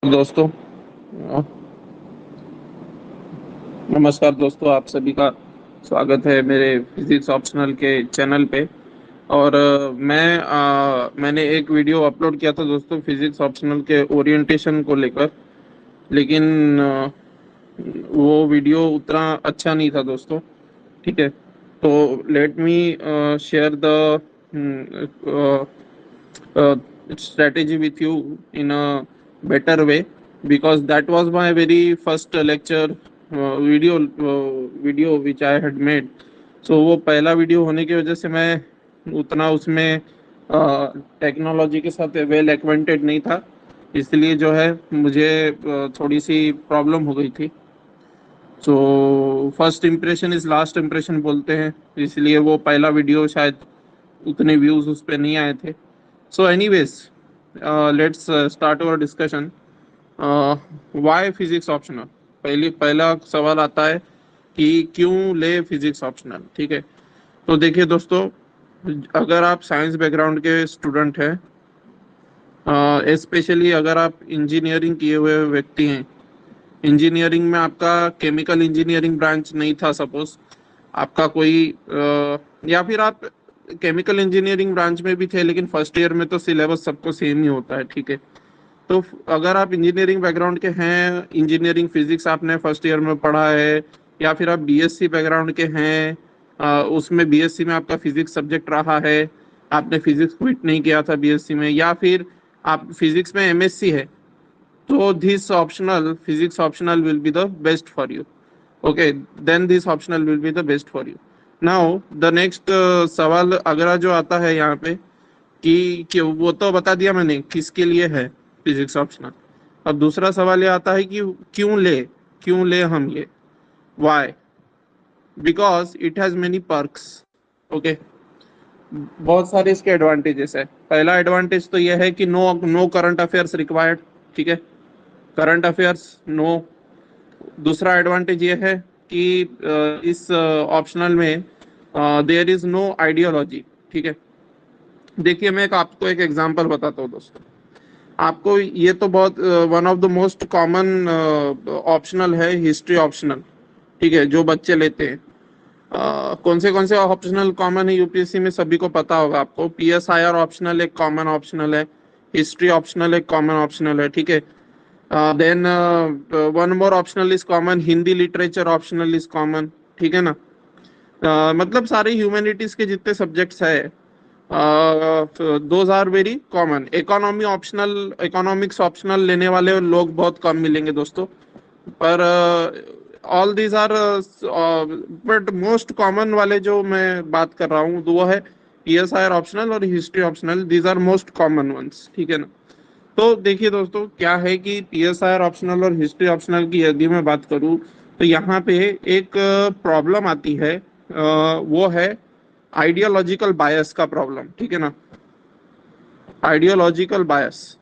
दोस्तों, नमस्कार दोस्तों। आप सभी का स्वागत है मेरे फिजिक्स ऑप्शनल के चैनल पे। और मैंने एक वीडियो अपलोड किया था दोस्तों फिजिक्स ऑप्शनल के ओरिएंटेशन को लेकर। लेकिन वो वीडियो उतना अच्छा नहीं था दोस्तों। ठीक है, तो let me share the strategy with you in a better way, because that was my very first lecture video which I had made. So वो पहला वीडियो होने की वजह से मैं उतना उसमें टेक्नोलॉजी के साथ वेल एक्वेंटेड नहीं था। इसलिए जो है मुझे थोड़ी सी प्रॉब्लम हो गई थी। So first impression is last impression बोलते हैं, इसलिए वो पहला वीडियो शायद उतने व्यूज उस पर नहीं आए थे। So anyways, let's start our discussion. Why physics optional. पहला सवाल आता है कि क्यों ले फिजिक्स ऑप्शनल। ठीक है, तो देखिए दोस्तों, अगर आप साइंस बैकग्राउंड के स्टूडेंट हैं, स्पेशली अगर आप इंजीनियरिंग किए हुए व्यक्ति हैं, इंजीनियरिंग में आपका केमिकल इंजीनियरिंग ब्रांच नहीं था सपोज, आपका कोई या फिर आप केमिकल इंजीनियरिंग ब्रांच में भी थे लेकिन फर्स्ट ईयर में तो सिलेबस सबको सेम ही होता है। ठीक है, तो अगर आप इंजीनियरिंग बैकग्राउंड के हैं, इंजीनियरिंग फिजिक्स आपने फर्स्ट ईयर में पढ़ा है, या फिर आप बीएससी बैकग्राउंड के हैं, उसमें बीएससी में आपका फिजिक्स सब्जेक्ट रहा है, आपने फिजिक्स क्विट नहीं किया था बीएससी में, या फिर आप फिजिक्स में एमएससी है, तो this optional physics optional will be the best for you. Okay, then this optional will be the best for you. Now the next सवाल अगला जो आता है यहाँ पे कि वो तो बता दिया मैंने किसके लिए है फिजिक्स ऑप्शनल। अब दूसरा सवाल ये आता है कि क्यों ले हम ये, why, because it has many perks. Okay, बहुत सारे इसके एडवांटेजेस है। पहला एडवांटेज तो यह है कि नो करंट अफेयर्स रिक्वायर्ड। ठीक है, करंट अफेयर्स नो। दूसरा एडवांटेज ये है कि इस ऑप्शनल में देयर इज नो आइडियोलॉजी। ठीक है, देखिए मैं आपको एक एग्जांपल बताता हूँ दोस्तों। आपको ये तो बहुत one of the most common optional है, हिस्ट्री ऑप्शनल। ठीक है, जो बच्चे लेते हैं, कौन से ऑप्शनल कॉमन है यूपीएससी में सभी को पता होगा। आपको पीएसआईआर ऑप्शनल एक कॉमन ऑप्शनल है, हिस्ट्री ऑप्शनल एक कॉमन ऑप्शनल है। ठीक है, then one more optional is common, Hindi literature optional is common. ठीक है ना, मतलब सारे ह्यूमैनिटीज के जितने सब्जेक्ट्स है those are very common. Economy optional, economics optional लेने वाले लोग बहुत कम मिलेंगे दोस्तों, पर all these are, but most common वाले जो मैं बात कर रहा हूँ वो है पीएसआईआर ऑप्शनल और history optional. These are most common ones. ठीक है ना, तो देखिए दोस्तों क्या है कि पीएसआईआर ऑप्शनल और हिस्ट्री ऑप्शनल की यदि मैं बात करूं तो यहाँ पे एक प्रॉब्लम आती है, वो है आइडियोलॉजिकल बायस का प्रॉब्लम। ठीक है ना, आइडियोलॉजिकल बायस।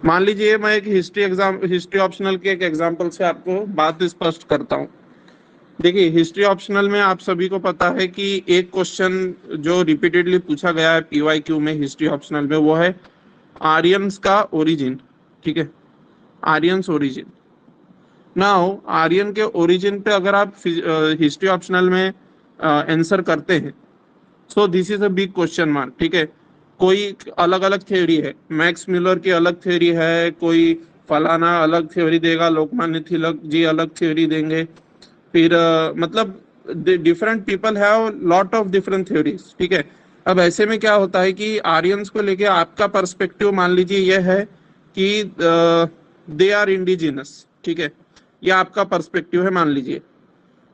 मान लीजिए मैं एक हिस्ट्री ऑप्शनल के एक एग्जांपल से आपको बात स्पष्ट करता हूँ। देखिए हिस्ट्री ऑप्शनल में आप सभी को पता है कि एक क्वेश्चन जो रिपीटेडली पूछा गया है पीवाईक्यू में हिस्ट्री ऑप्शनल में, वो है आर्यंस का ओरिजिन। ठीक है, आर्यंस ओरिजिन। नाउ आर्यन के ओरिजिन पे अगर आप हिस्ट्री ऑप्शनल में आंसर करते हैं, सो this is a big question mark. ठीक है, कोई अलग अलग थ्योरी है, मैक्स म्यूलर की अलग थ्योरी है, कोई फलाना अलग थ्योरी देगा, लोकमान्य तिलक जी अलग थ्योरी देंगे, फिर मतलब different people have lot of different theories. ठीक है, अब ऐसे में क्या होता है कि आर्यंस को लेके आपका पर्सपेक्टिव मान लीजिए यह है कि दे आर इंडिजिनस। ठीक है, यह आपका पर्सपेक्टिव है मान लीजिए,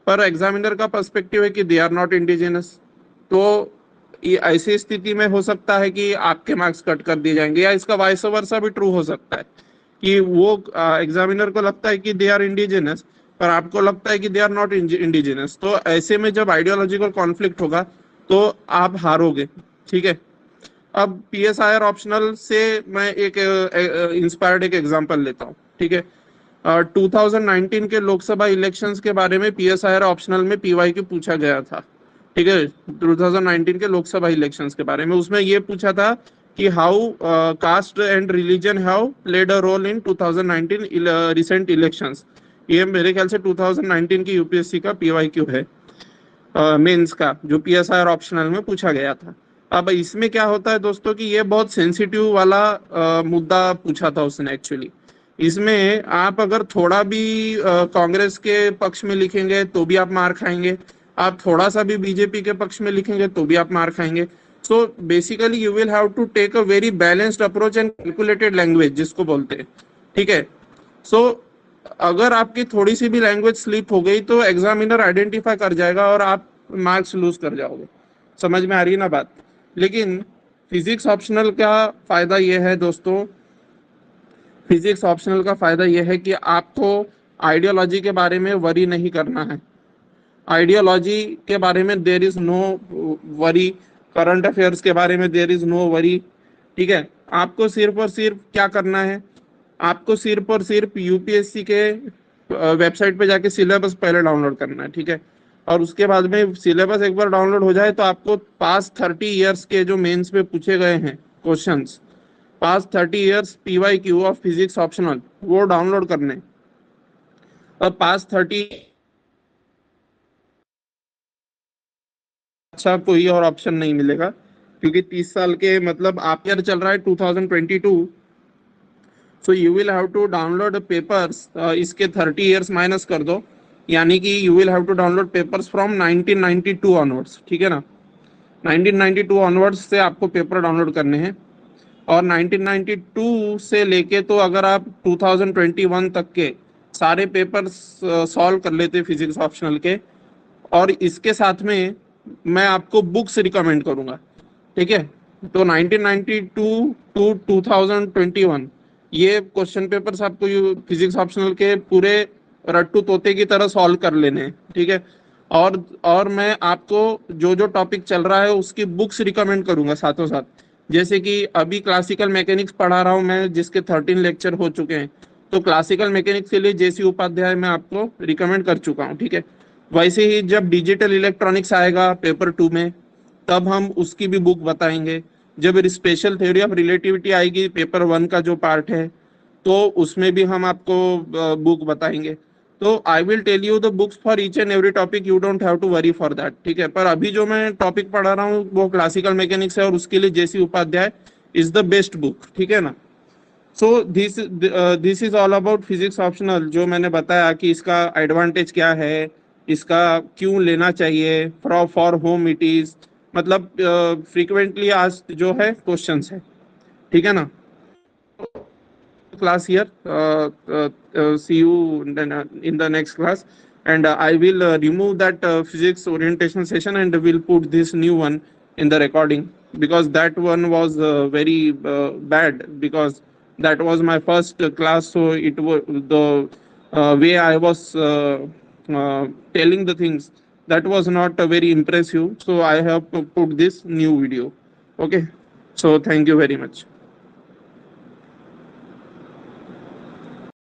पर एग्जामिनर का पर्सपेक्टिव है कि दे आर नॉट इंडिजिनस। तो ये ऐसी स्थिति में हो सकता है कि आपके मार्क्स कट कर दिए जाएंगे, या इसका वाइस वर्सा भी ट्रू हो सकता है कि वो एग्जामिनर को लगता है कि दे आर इंडिजिनस पर आपको लगता है कि दे आर नॉट इंडिजिनस। तो ऐसे में जब आइडियोलॉजिकल कॉन्फ्लिक्ट होगा तो आप हारोगे। ठीक है, अब पीएसआईआर ऑप्शनल से मैं एक इंस्पायर्ड एक एग्जांपल लेता हूँ। ठीक है, 2019 के लोकसभा इलेक्शंस के बारे में पीएसआईआर ऑप्शनल में पीवाईक्यू पूछा गया था। ठीक है, 2019 के लोकसभा इलेक्शंस के बारे में उसमें ये पूछा था कि how caste and religion have played a role in 2019 recent elections. ये मेरे ख्याल से 2019 की यूपीएससी का पीवाईक्यू है, मेंस का, जो पीएसआई ऑप्शनल में पूछा गया था। अब इसमें क्या होता है दोस्तों कि ये बहुत सेंसिटिव वाला मुद्दा पूछा था उसने एक्चुअली। इसमें आप अगर थोड़ा भी कांग्रेस के पक्ष में लिखेंगे तो भी आप मार खाएंगे, आप थोड़ा सा भी बीजेपी के पक्ष में लिखेंगे तो भी आप मार खाएंगे। So basically you will have to take a very balanced approach and calculated language जिसको बोलते हैं, ठीक है। सो अगर आपकी थोड़ी सी भी लैंग्वेज स्लिप हो गई तो एग्जामिनर आइडेंटिफाई कर जाएगा और आप मार्क्स लूज कर जाओगे। समझ में आ रही है ना बात। लेकिन फिजिक्स ऑप्शनल का फायदा यह है दोस्तों, फिजिक्स ऑप्शनल का फायदा यह है कि आपको आइडियोलॉजी के बारे में वरी नहीं करना है। आइडियोलॉजी के बारे में there is no worry, current affairs के बारे में देर इज नो वरी, ठीक है। आपको सिर्फ और सिर्फ क्या करना है, आपको सिर्फ और सिर्फ यूपीएससी के वेबसाइट पे जाके सिलेबस पहले डाउनलोड करना है, ठीक है। और उसके बाद में सिलेबस एक बार डाउनलोड हो जाए तो आपको पास्ट 30 ईयर्स के जो मेंस में पूछे गए हैं questions, past 30 years PYQ of physics optional, वो डाउनलोड करने। और पास्ट 30 अच्छा कोई और ऑप्शन नहीं मिलेगा, क्योंकि 30 साल के मतलब आप ईयर चल रहा है 2022। So you will have to download papers, इसके 30 ईयर्स माइनस कर दो, यानी कि you will have to download papers from 1992 onwards, ठीक है ना। 1992 ऑनवर्ड्स से आपको पेपर डाउनलोड करने हैं। और 1992 से लेके तो अगर आप 2021 तक के सारे पेपर्स सॉल्व कर लेते फिजिक्स ऑप्शनल के, और इसके साथ में मैं आपको बुक्स रिकमेंड करूंगा, ठीक है। तो 1992 टू 2021 ये क्वेश्चन पेपर्स आपको फिजिक्स ऑप्शनल के पूरे रट्टू तोते की तरह सॉल्व कर लेने हैं, ठीक है। और मैं आपको जो जो टॉपिक चल रहा है उसकी बुक्स रिकमेंड करूंगा साथों साथ। जैसे कि अभी क्लासिकल मैकेनिक्स पढ़ा रहा हूं मैं, जिसके 13 लेक्चर हो चुके हैं, तो क्लासिकल मैकेनिक्स के लिए जेसी उपाध्याय मैं आपको रिकमेंड कर चुका हूं, ठीक है। वैसे ही जब डिजिटल इलेक्ट्रॉनिक्स आएगा पेपर 2 में, तब हम उसकी भी बुक बताएंगे। जब स्पेशल थ्योरी ऑफ रिलेटिविटी आएगी पेपर 1 का जो पार्ट है, तो उसमें भी हम आपको बुक बताएंगे। तो I will tell you the books for each and every topic, you don't have to worry for that, ठीक है। पर अभी जो मैं टॉपिक पढ़ा रहा हूँ वो क्लासिकल मैकेनिक्स है, और उसके लिए J C Upadhyaya is the best book, ठीक है ना। So this is all about physics optional, जो मैंने बताया कि इसका एडवांटेज क्या है, इसका क्यों लेना चाहिए, फॉर होम इट इज, मतलब फ्रीक्वेंटली आज जो है क्वेश्चंस है, ठीक है ना। class here. See you in the next class, and I will remove that physics orientation session and will put this new one in the recording, because that one was very bad, because that was my first class. So it was the way I was telling the things, that was not very impressive. So I have put this new video. Okay. So thank you very much.